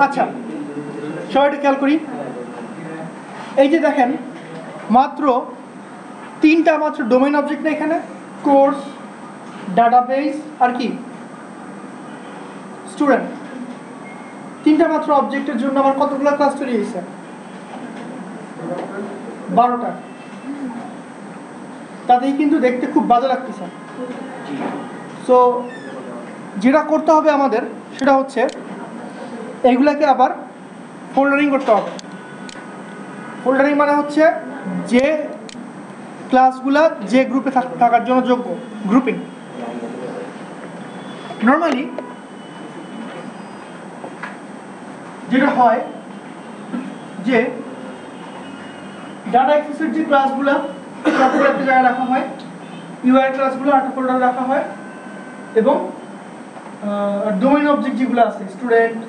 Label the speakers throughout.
Speaker 1: আচ্ছা সবাই খেয়াল করি, এই যে দেখেন মাত্র তিনটা মাত্র ডোমেইন অবজেক্ট না এখানে, কোর্স, ডাটাবেস আর কি স্টুডেন্ট, তিনটা মাত্র অবজেক্টের জন্য আমার কতগুলো ক্লাস তৈরি হয়েছে? 12টা। তাতেই কিন্তু দেখতে খুব বাজে লাগতেছে। সো যেটা করতে হবে আমাদের সেটা হচ্ছে এইগুলাকে আবার ফোল্ডারিং করতে হবে। ফোল্ডারিং মানে হচ্ছে যে ক্লাসগুলা যে গ্রুপে থাকার জন্য যোগ্য, গ্রুপিং। নর্মালি যেটা হয় যে ডাটা অ্যাক্সেসের যে ক্লাসগুলা সবগুলো একটা জায়গায় রাখা হয়, ইউআই ক্লাসগুলো একটা ফোল্ডারে রাখা হয়, এবং ডোমেইন অবজেক্ট যেগুলো আছে স্টুডেন্ট,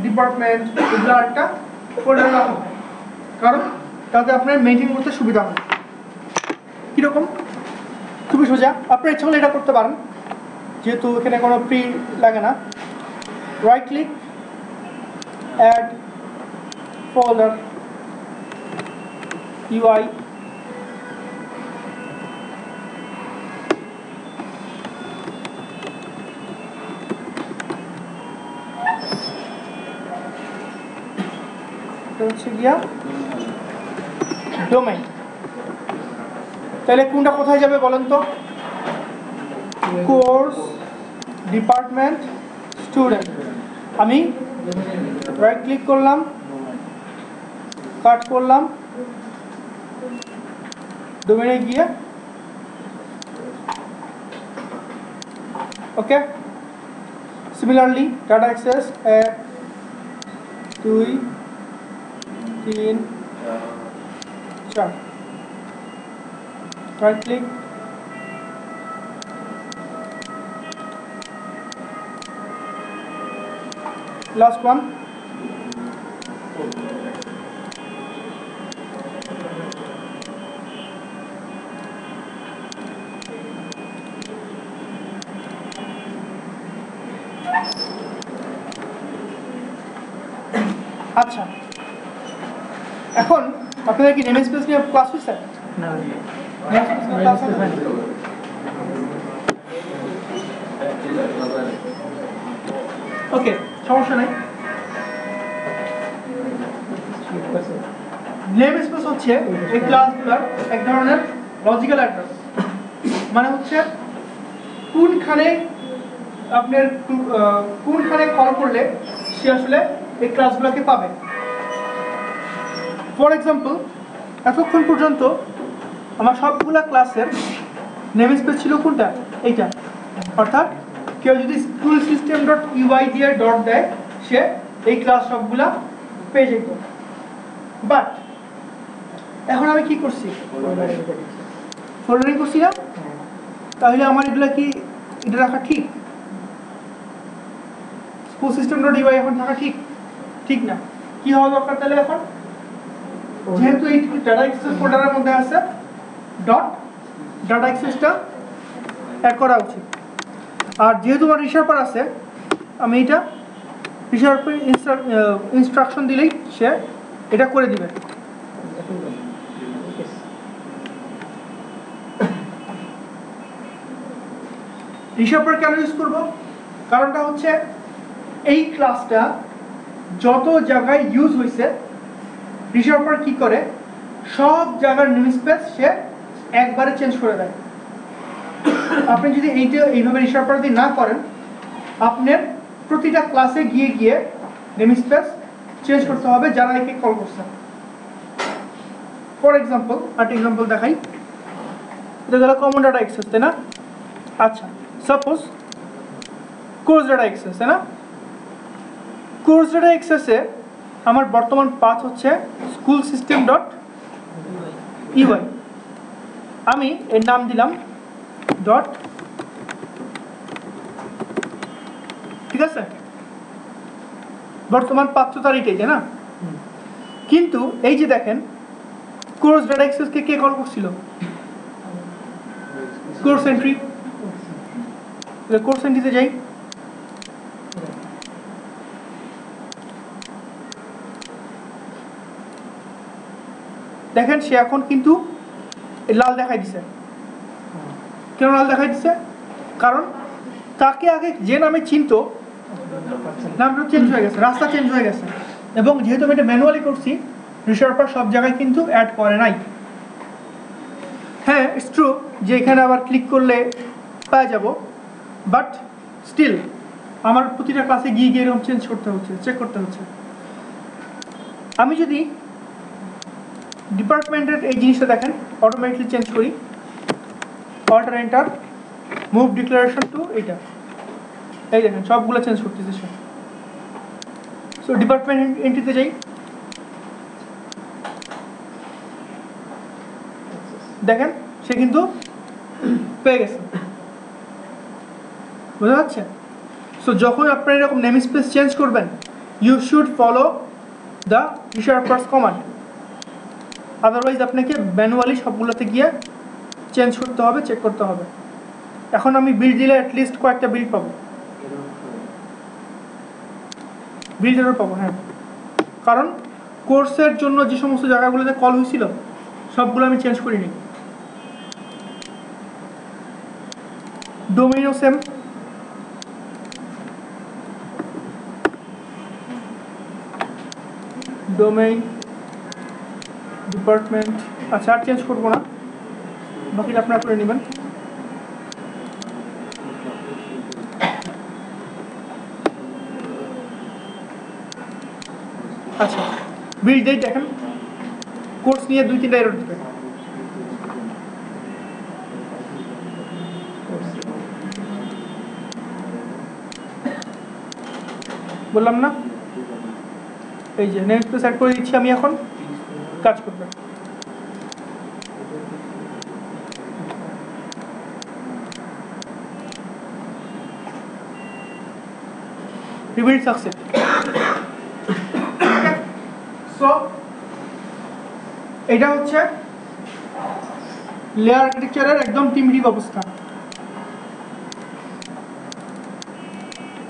Speaker 1: ডিপার্টমেন্ট, এগুলো একটা ফোল্ডারে রাখা হয়, কারণ তাতে আপনার মেইনটেইন করতে সুবিধা হয়। কীরকম? খুবই সোজা, আপনার ইচ্ছা হলে এটা করতে পারেন, যেহেতু এখানে কোনো ফ্রি লাগে না। Right click, add folder, UI, হচ্ছে গিয়া ডোমেইন। তাহলে কোনটা কোথায় যাবে বলেন তো? Course, department, student. আমি রাইট ক্লিক করলাম, কাট করলাম, ডোমেইনে গিয়ে okay. Similarly data access 1 2 3 4, right click, last one, আচ্ছা এখন আপনাদের কি নেম স্পেস নিয়ে ক্লাস হয়েছে? না, ওকে, সমস্যা নাই। নেম স্পেস হচ্ছে এই ক্লাসগুলোর এক ধরনের লজিক্যাল অ্যাড্রেস, মানে হচ্ছে কোনখানে আপনার কোনখানে কল করলে সে আসলে এই ক্লাসগুলোকে পাবে। ফর এক্সাম্পল, এতক্ষণ পর্যন্ত আমার সবগুলা ক্লাসের নেম স্পেস ছিল কোনটা? এইটা। অর্থাৎ কেউ যদি স্কুল সিস্টেম ডট ইউআই দিয়ে ডট দেয়, সে এই ক্লাস সবগুলা পেয়ে যেত। বাট এখন আমি কি করছি? ফোল্ডারিং করছি না? তাহলে আমার এগুলা কি এটা রাখা ঠিক? স্কুল সিস্টেম ডট ইউআই এখন থাকা ঠিক? ঠিক না। কি হওয়া দরকার তাহলে এখন? যেহেতু এই ডাটা অ্যাক্সেস ফোল্ডারের মধ্যে আছে, ডট ডাটা অ্যাক্সেসটা অ্যাড করা উচিত। আর যেহেতু আমার রিসার্ভার আছে, আমি এটা রিসার্ভার ইনস্ট্রাকশন দিলেই সে এটা করে দিবে। রিসার্ভার কেন ইউজ করব? কারণটা হচ্ছে এই ক্লাসটা যত জায়গায় ইউজ হয়েছে, রিসার্ভার কি করে সব জায়গার নেম স্পেস সে একবারে চেঞ্জ করে দেয়। আপনি যদি এইভাবে রিসার্ভার দিয়ে না করেন, আপনার প্রতিটা ক্লাসে গিয়ে গিয়ে নেম স্পেস চেঞ্জ করতে হবে যারা একে কল করছে। ফর এক্সাম্পল, একটা এক্সাম্পল দেখাই। এটা গেল কমন ডাটা অ্যাক্সেস, তাই না? আচ্ছা, সাপোজ কোর্স ডাটা অ্যাক্সেস, তাই না? কোর্স ডাটা অ্যাক্সেসে আমার বর্তমান পাথ হচ্ছে স্কুল সিস্টেম ডট ইউআই। আমি এর নাম দিলাম ডট, ঠিক আছে? বর্তমান পাথ তো তার এটাই, তাই না? কিন্তু এই যে দেখেন, কোর্স ডাটা অ্যাক্সেসকে কে কল করছিল? Course entry. কোর্স এন্ট্রিতে যাই, দেখেন সে এখন কিন্তু লাল দেখাই দিছে। কেন লাল দেখাই দিছে? কারণ তাকে আগে যে নামে চিনতো নামটা চেঞ্জ হয়ে গেছে, রাস্তা চেঞ্জ হয়ে গেছে। এবং যেহেতু আমি এটা ম্যানুয়ালি করছি, রিশার্পার সব জায়গায় কিন্তু অ্যাড করে নাই। হ্যাঁ, ইটস ট্রু যে এখানে আবার ক্লিক করলে পাওয়া যাব, বাট স্টিল আমার প্রতিটা ক্লাসে গিয়ে গিয়ে এরকম চেঞ্জ করতে হচ্ছে, চেক করতে হচ্ছে। আমি যদি ডিপার্টমেন্টের এই জিনিসটা দেখেন অটোমেটিকলি চেঞ্জ করি, alter enter, move declaration to এইটা, এই দেখেন সবগুলো চেঞ্জ করতেছে সে। সো ডিপার্টমেন্ট এন্ট্রিতে যাই, দেখেন সে কিন্তু পেয়ে গেছে, বোঝা যাচ্ছে? সো যখন আপনারা এরকম নেম স্পেস চেঞ্জ করবেন, you should follow the ReSharper's command, otherwise আপনাকে ম্যানুয়ালি সবগুলোতে গিয়ে চেঞ্জ করতে হবে, চেক করতে হবে। এখন আমি বিল্ড দিলে অ্যাটলিস্ট কয়েকটা বিল্ড পাবো, বিল্ড এরর পাবো। হ্যাঁ, কারণ কোর্সের জন্য যে সমস্ত জায়গাগুলোতে কল হয়েছিল সবগুলো আমি চেঞ্জ করিনি। ডোমেইনও সেম, ডোমেইন, ডিপার্টমেন্ট। আচ্ছা, আর চেঞ্জ করবো না, বাকিটা আপনারা করে নেবেন। আচ্ছা, বিল্ড ডেট দেখেন কোর্স নিয়ে 2-3টা এরর দিবে। বললাম না, এই যে নেম স্পেস অ্যাড করে দিচ্ছি আমি, এখন কাজ করবে। Rebuild success. সো এটা হচ্ছে লেয়ার আর্কিটেকচারের একদম প্রিমিটিভ অবস্থা।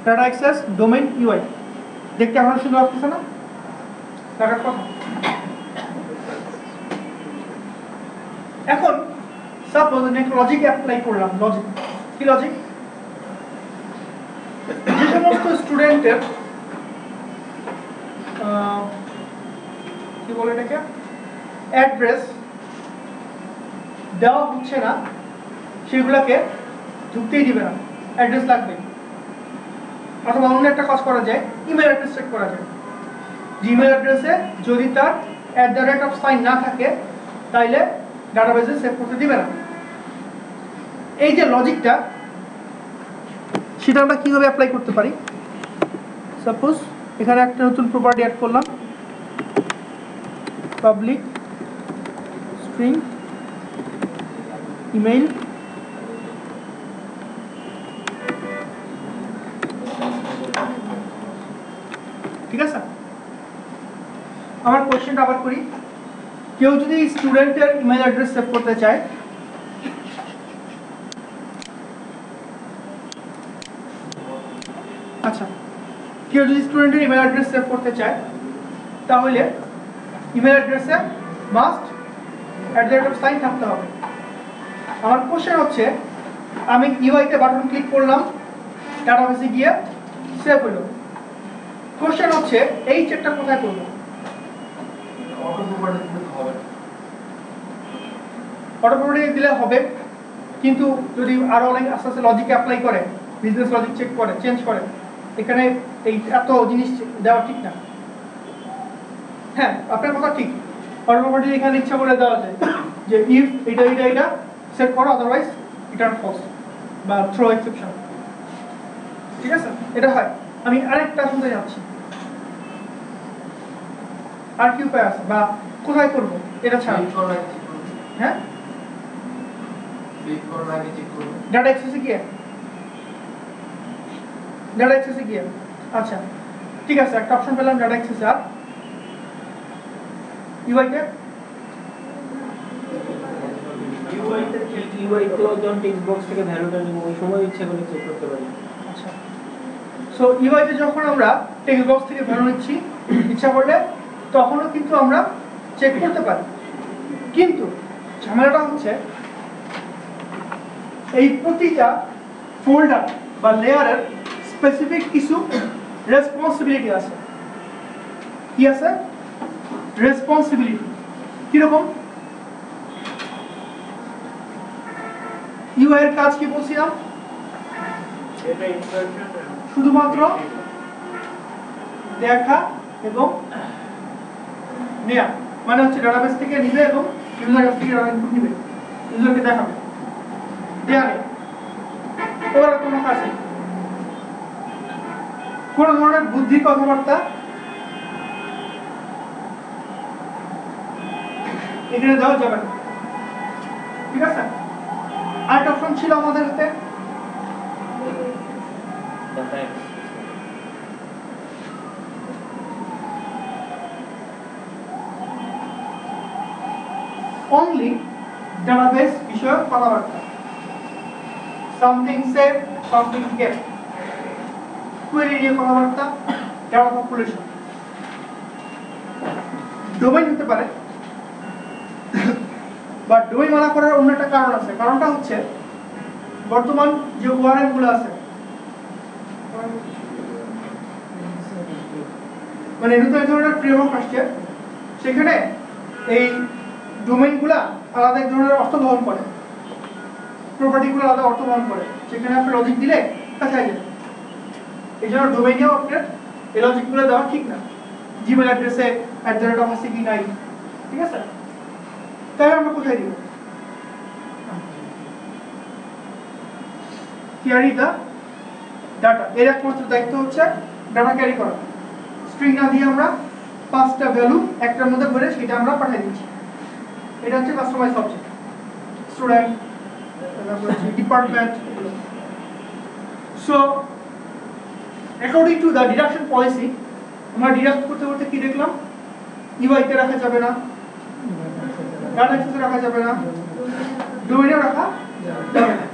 Speaker 1: ডাটা অ্যাক্সেস, ডোমেইন, ইউআই দেখতে এখন সুন্দর লাগতেছে না? দেখার কথা। এখন সাপোজ আমি একটা লজিক অ্যাপ্লাই করলাম। লজিক কি? লজিক যে সমস্ত স্টুডেন্টের কি বলে এটাকে অ্যাড্রেস দেওয়া হচ্ছে না, সেগুলোকে ঢুকতেই দিবে না, অ্যাড্রেস লাগবে। অথবা অন্য একটা কাজ করা যায়, ইমেল অ্যাড্রেস চেক করা যায়। জিমেল অ্যাড্রেসে যদি তার @sign না থাকে তাইলে ডাটাবেসে সেভ করতে দিবে না। এই যে লজিকটা, সেটা আমরা কিভাবে অ্যাপ্লাই করতে পারি? সাপোজ এখানে একটা নতুন প্রপার্টি অ্যাড করলাম, পাবলিক স্ট্রিং ইমেইল, ঠিক আছে? আমার কোশ্চেনটা আবার করি, কেউ যদি স্টুডেন্টের ইমেল অ্যাড্রেস সেভ করতে চায়, আচ্ছা কেউ যদি স্টুডেন্টের ইমেল অ্যাড্রেস সেভ করতে চায় তাহলে ইমেল অ্যাড্রেসে মাস্ট @sign থাকতে হবে। আমার কোশ্চেন হচ্ছে, আমি ইউআইতে বাটন ক্লিক করলাম, ডাটাবেসে গিয়ে সেভ হলো। কোশ্চেন হচ্ছে এই চেকটা কোথায় করব? অটো প্রপার্টি দিলে হবে, কিন্তু যদি আরো অনেক আস্তে আস্তে লজিক অ্যাপ্লাই করে, বিজনেস লজিক চেক করে, চেঞ্জ করে, এখানে এই এত জিনিস দেওয়া ঠিক না। হ্যাঁ, আপনার কথা ঠিক, অটো প্রপার্টি এখানে ইচ্ছা করে দেওয়া যায় যে ইফ এটা সেট করো, আদারওয়াইজ রিটার্ন ফলস বা থ্রো এক্সেপশন, ঠিক আছে? এটা হয়। আমি আরেকটা শুনতে যাচ্ছি, আর কি উপায় আছে বা কোথায় করব এটা ছাড়া? হ্যাঁ, ডাটা অ্যাক্সেসে গিয়ে, ডাটা অ্যাক্সেসে গিয়ে। আচ্ছা ঠিক আছে, একটা অপশন পেলাম ডাটা অ্যাক্সেসে। আর ইউআইতে
Speaker 2: যখন টেক্সট বক্স থেকে ভ্যালুটা নিব ওই সময় ইচ্ছা করে চেক করতে পারি।
Speaker 1: আচ্ছা, সো ইউআইতে যখন আমরা টেক্সট বক্স থেকে ভ্যালু নিচ্ছি ইচ্ছা করলে, তখনও কিন্তু আমরা চেক করতে পারি। কিন্তু ঝামেলাটা হচ্ছে এই প্রতিটা ফোল্ডার বা লেয়ারের স্পেসিফিক কিছু রেসপন্সিবিলিটি আছে। কি আছে? রেসপন্সিবিলিটি। কিরকম? ইউআই এর কাজ কি বলছিলাম? শুধুমাত্র দেখা এবং নেয়া, মানে হচ্ছে ডাটাবেস থেকে নিবে এবং ইউজার কাছ থেকে ডাটা ইনপুট নিবে, ইউজারকে দেখাবে, দেয়া নেই। ওর কোনো কাজ নেই। কোন ধরনের বুদ্ধি কথাবার্তা এখানে দেওয়া যাবে না। ঠিক আছে? আরেকটা অপশন ছিল আমাদের হাতে, only database বিষয়ক কথাবার্তা, something saved, something kept, query নিয়ে কথাবার্তা, data population। ডোমেইন হতে পারে, বাট ডোমেইন মানা করার অন্য একটা কারণ আছে। কারণটা হচ্ছে বর্তমান যে ওয়ারেন্ট গুলো আছে, মানে নতুন ধরনের ফ্রেমওয়ার্ক আসছে, সেখানে এই ডোমেইনগুলো আলাদা এক ধরনের অর্থ বহন করে, প্রপার্টিগুলো আলাদা অর্থ বহন করে। সেখানে আপনি লজিক দিলে কাছে যায়। এই জন্য ডোমেইনেও আপনার এই লজিকগুলো দেওয়া ঠিক না। জিমেল অ্যাড্রেসে @ কি নাই, ঠিক আছে? তাই আমরা কোথায় দিব? ক্যারি দা ডাটা। এর একমাত্র দায়িত্ব হচ্ছে ডাটা ক্যারি করা। স্ট্রিং না দিয়ে আমরা 5টা ভ্যালু একটার মধ্যে ভরে সেটা আমরা পাঠিয়ে দিচ্ছি। এটা হচ্ছে customize object. Student, department. So according to the deduction policy, আমরা ডিডাক্ট করতে করতে কি দেখলাম? ইউআই তে রাখা যাবে না, ডাটা অ্যাক্সেসে রাখা যাবে না, ডোমেইনে রাখা যাবে না।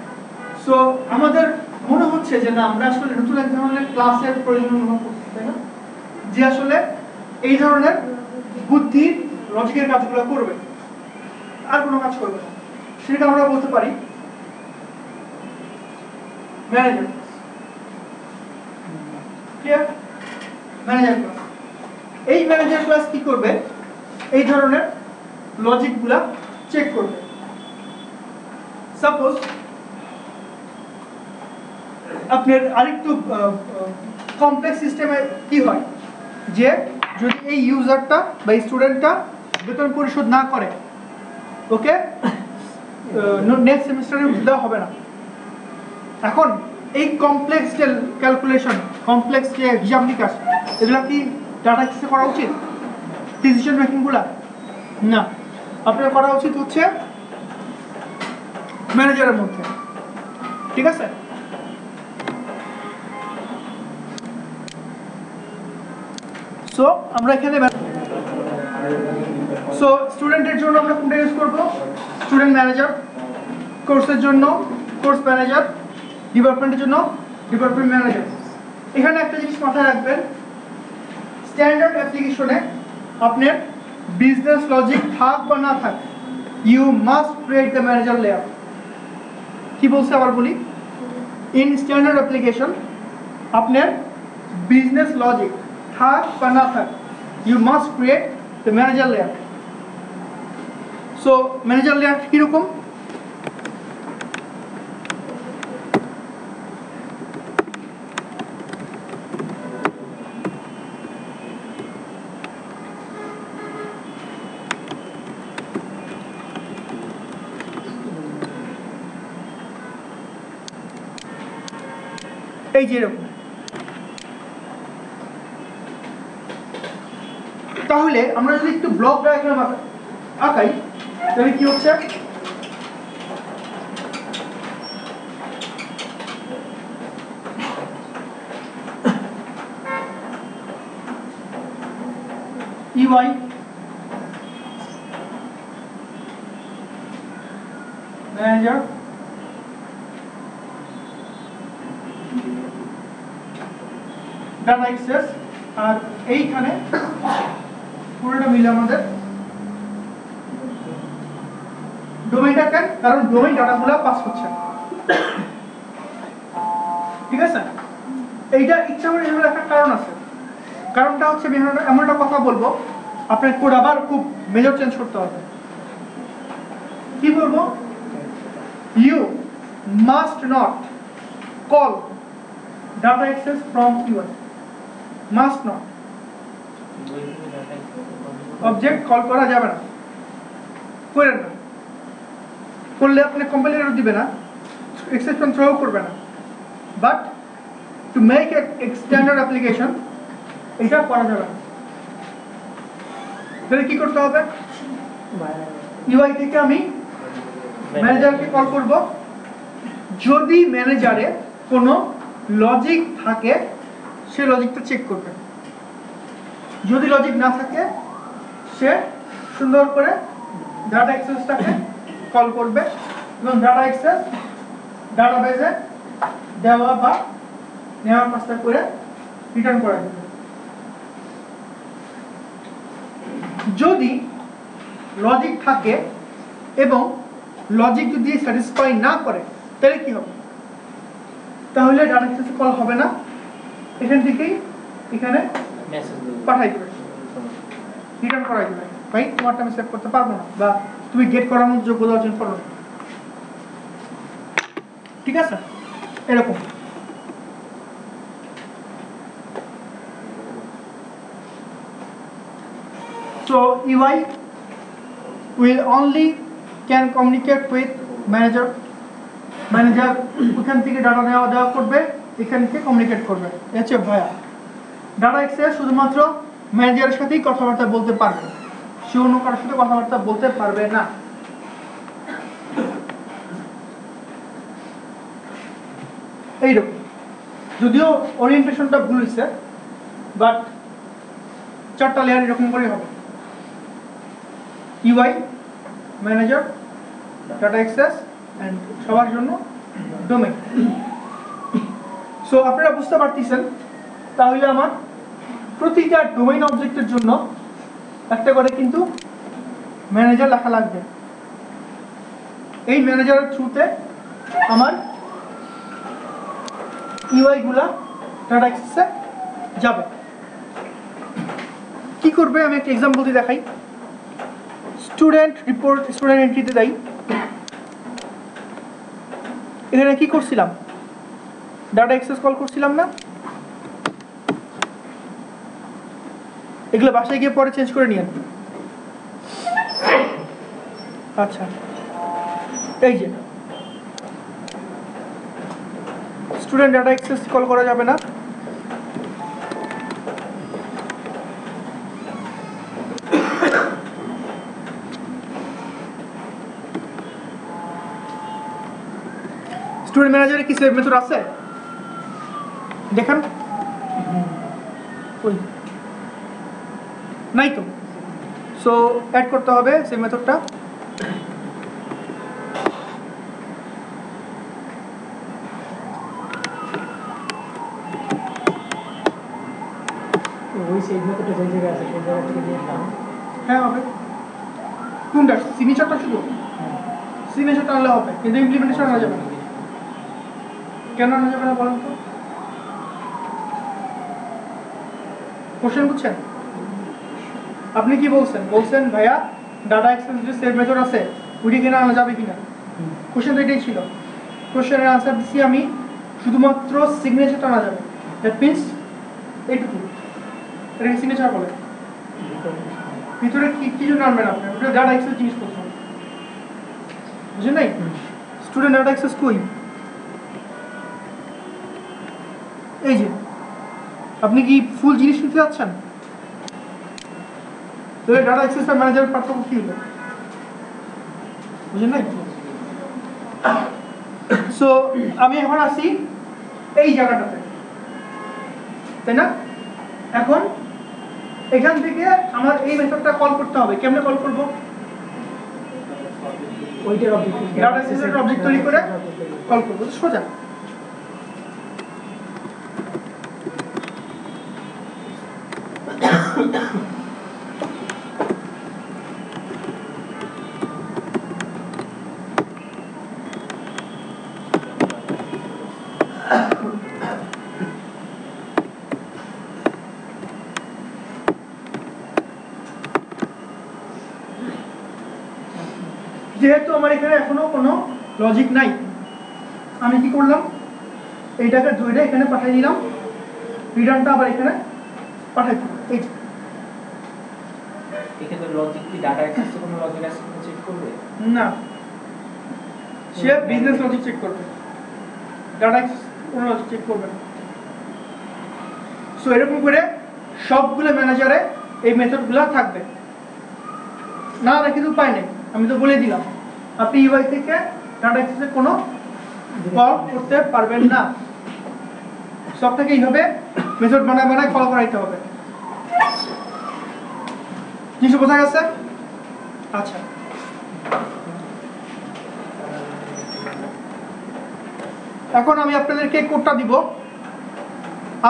Speaker 1: সো আমাদের মনে হচ্ছে যে না, আমরা আসলে নতুন এক ধরনের ক্লাসের প্রয়োজন অনুভব করছি, তাই না? যে আসলে এই ধরনের বুদ্ধি লজিকের কাজগুলো করবে, আর কোনো কাজ করবে না। সেটা আমরা বলতে পারি ম্যানেজার। ক্লিয়ার? Manager class. এই ম্যানেজার ক্লাস কি করবে? এই ধরনের লজিকগুলা চেক করবে। সাপোজ আপনার আরেকটু কমপ্লেক্স সিস্টেমে কি হয়, যে যদি এই ইউজারটা বা স্টুডেন্টটা বেতন পরিশোধ না করে, ওকে নেক্সট সেমিস্টারে দেওয়া হবে না। এখন এই কমপ্লেক্স ক্যালকুলেশন, কমপ্লেক্স যে হিসাব নিকাশ, এগুলা কি ডাটা অ্যাক্সেসে করা উচিত? ডিসিশন মেকিংগুলা না, আপনার করা উচিত হচ্ছে ম্যানেজারের মধ্যে। ঠিক আছে? সো আমরা এখানে স্টুডেন্টের জন্য আমরা কোনটা ইউজ করব? Student manager. কোর্সের জন্য কোর্স ম্যানেজার, ডিপার্টমেন্টের জন্য ডিপার্টমেন্ট ম্যানেজার। এখানে একটা জিনিস মাথায় রাখবেন, স্ট্যান্ডার্ড অ্যাপ্লিকেশনে আপনার বিজনেস লজিক থাক বা না থাক, you must create the manager layer. কি বলছে আবার বলি? ইন স্ট্যান্ডার্ড অ্যাপ্লিকেশন আপনার বিজনেস লজিক থাক বা না থাক, you must create the manager layer. So manager layer কিরকম? এই যে এরকম। তাহলে আমরা যদি একটু ব্লক ডায়াগ্রাম আঁকাই, তাহলে কি হচ্ছে? EY ম্যানেজার, ডাটা অ্যাক্সেস, আর এইখানে পুরোটা মিলে আমাদের ডোমেইনটা কেন? কারণ ডোমেইন ডাটাগুলো পাস হচ্ছে, ঠিক আছে? এইটা ইচ্ছা করে এভাবে লেখার কারণ আছে। কারণটা হচ্ছে এমন একটা কথা বলবো, আপনার কোড আবার খুব মেজর চেঞ্জ করতে হবে। কি বলবো? You must not call data access from UI, must not. Object call করা যাবে না, করেন না। করলে আপনি কম্পাইলার দিবে না, এক্সেপশন থ্রো করবে না। But to make a standard application এটা করা যাবে না। তাহলে কি করতে হবে? ইউআই থেকে আমি ম্যানেজারকে কল করব। যদি ম্যানেজারে কোনো লজিক থাকে সে লজিকটা চেক করবে, যদি লজিক না থাকে সে সুন্দর করে ডাটা অ্যাক্সেসটাকে কল করবে এবং ডাটা অ্যাক্সেস ডাটাবেজে দেওয়া বা নেওয়ার কাজটা করে রিটার্ন করা যাবে। যদি লজিক থাকে এবং লজিক যদি স্যাটিসফাই না করে তাহলে কি হবে? তাহলে ডাটা অ্যাক্সেস কল হবে না, এখান থেকেই এখানে পাঠাই দেবে, রিটার্ন করাই দেবে, ভাই তোমারটা আমি সেভ করতে পারবো না বা তুমি গেট করার মতো যোগ্যতা অর্জন করো না, ঠিক আছে? এরকম। So UI will only can communicate with manager. Manager ওখান থেকে ডাটা দেওয়া করবে, এখান থেকে কমিউনিকেট করবে। হচ্ছে ভাইয়া ডাটা অ্যাক্সেস শুধুমাত্র ম্যানেজারের সাথেই কথাবার্তা বলতে পারবে, সে অন্য কারোর সাথে কথাবার্তা বলতে পারবে না। এইরকম, যদিও ওরিয়েন্টেশনটা ভুল হয়েছে, বাট 4টা লেয়ার এরকম করেই হবে। UI, manager, data access and সবার জন্য ডোমেইন। সো আপনারা বুঝতে পারতেছেন, তাহলে আমার প্রতিটা ডোমেইন অবজেক্টের জন্য একটা করে কিন্তু ম্যানেজার লেখা লাগবে। এই ম্যানেজারের থ্রুতে আমার ইউআই গুলা ডাটা অ্যাক্সেসে যাবে। কি করবে আমি একটা এক্সাম্পল দিয়ে দেখাই। স্টুডেন্ট রিপোর্ট স্টুডেন্ট এন্ট্রিতে দেই। এখানে কি করছিলাম? ডাটা অ্যাক্সেস কল করছিলাম না? এগুলো বাসায় গিয়ে পরে চেঞ্জ করে নিয়ে। আচ্ছা, এই যে স্টুডেন্ট ডাটা অ্যাক্সেস কল করা যাবে না, স্টুডেন্ট ম্যানেজারে কি সেভ মেথড আছে দেখেন? ওই নাই তো। সো অ্যাড করতে হবে সেভ মেথডটা।
Speaker 2: ওই সেভ মেথডটা যে জায়গায় আছে সেই জায়গা থেকে দিয়ে দাও।
Speaker 1: হ্যাঁ হবে। কোনটা? সিগনেচারটা শুধু সিগনেচারটা আনলে হবে, কিন্তু ইমপ্লিমেন্টেশন আনা যাবে না। কেন আনা যাবে না বলেন তো? কোশ্চেন বুঝছেন? আপনি কি বলছেন? বলছেন ভাইয়া ডাটা অ্যাক্সেস যে সেভ মেথড আছে ওইটা কিনা আনা যাবে কিনা? কোশ্চেন তো এটাই ছিল। কোশ্চেনের আনসার দিচ্ছি আমি শুধুমাত্র সিগনেচারটা আনা যাবে। দ্যাট মিনস এইটুকু, এটাকে সিগনেচার বলে। ভিতরে কি কি জন্য আনবেন আপনি? ওটা ডাটা অ্যাক্সেস জিনিসপত্র, বুঝলেন নাই? স্টুডেন্ট ডাটা অ্যাক্সেস কই? এই যে আপনি কি ফুল জিনিস নিতে যাচ্ছেন? তাহলে ডাটা অ্যাক্সেস আর ম্যানেজারের পার্থক্য কি হলো? বুঝলেন নাই? সো আমি এখন আসি এই জায়গাটাতে, তাই না? এখন এখান থেকে আমার এই মেথডটা কল করতে হবে। কেমনে কল করব?
Speaker 2: ওইটার অবজেক্ট
Speaker 1: ডাটা অ্যাক্সেসের অবজেক্ট তৈরি করে কল করব, সোজা। যেহেতু আমার এখানে এখনো কোনো লজিক নাই, আমি কি করলাম, এইটাকে ধরে এখানে পাঠিয়ে দিলাম, রিটার্নটা আবার এখানে পাঠিয়ে দিলাম। এই
Speaker 2: এক্ষেত্রে লজিক কি ডাটা অ্যাক্সেসে কোনো লজিক আছে কিনা চেক করবে?
Speaker 1: না, সে বিজনেস লজিক চেক করবে, ডাটা অ্যাক্সেস কোনো লজিক চেক করবে না। সো এরকম করে সবগুলো ম্যানেজারে এই মেথডগুলো থাকবে না, না কিন্তু উপায় নেই, আমি তো বলে দিলাম আপনি ইউআই থেকে ডাটা অ্যাক্সেসে কোনো কল করতে পারবেন না, সবটাকে এইভাবে মেথড বানায় বানায় কল করাইতে হবে। কিছু বোঝা গেছে? আচ্ছা, এখন আমি আপনাদেরকে কোডটা দিব,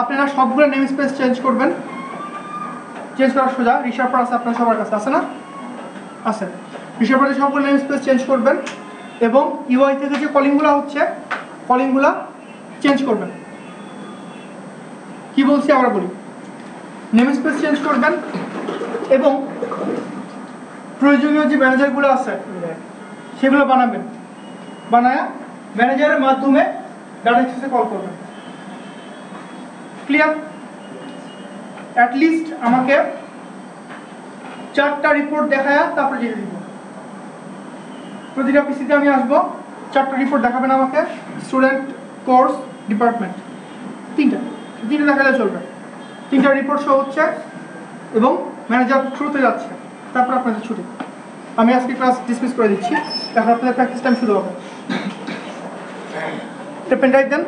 Speaker 1: আপনারা সবগুলো নেম স্পেস চেঞ্জ করবেন। চেঞ্জ করার সোজা রিসার্ভার আছে আপনার সবার কাছে, আছে না? আছে। রিসার্ভারে সবগুলো নেম স্পেস চেঞ্জ করবেন এবং ইউআই থেকে যে কলিংগুলো হচ্ছে কলিংগুলো চেঞ্জ করবেন। কি বলছি আমরা বলি, নেম স্পেস চেঞ্জ করবেন এবং প্রয়োজনীয় যে ম্যানেজারগুলো আছে সেগুলো বানাবেন, বানায়া ম্যানেজারের মাধ্যমে ডাটা অ্যাক্সেসে কল করবেন। ক্লিয়ার? অ্যাটলিস্ট আমাকে 4টা রিপোর্ট দেখায়া তারপরে যেতে দিব। প্রতিটা পিসিতে আমি আসবো, 4টা রিপোর্ট দেখাবেন আমাকে, স্টুডেন্ট, কোর্স, ডিপার্টমেন্ট, তিনটা দেখালে চলবে। 3টা রিপোর্ট শো হচ্ছে এবং ম্যানেজার থ্রুতে যাচ্ছে, তারপর আপনাদের ছুটি। আমি আজকে ক্লাস ডিসমিস করে দিচ্ছি, এখন আপনাদের প্র্যাকটিস টাইম শুরু হবে। পেন ড্রাইভ দেন।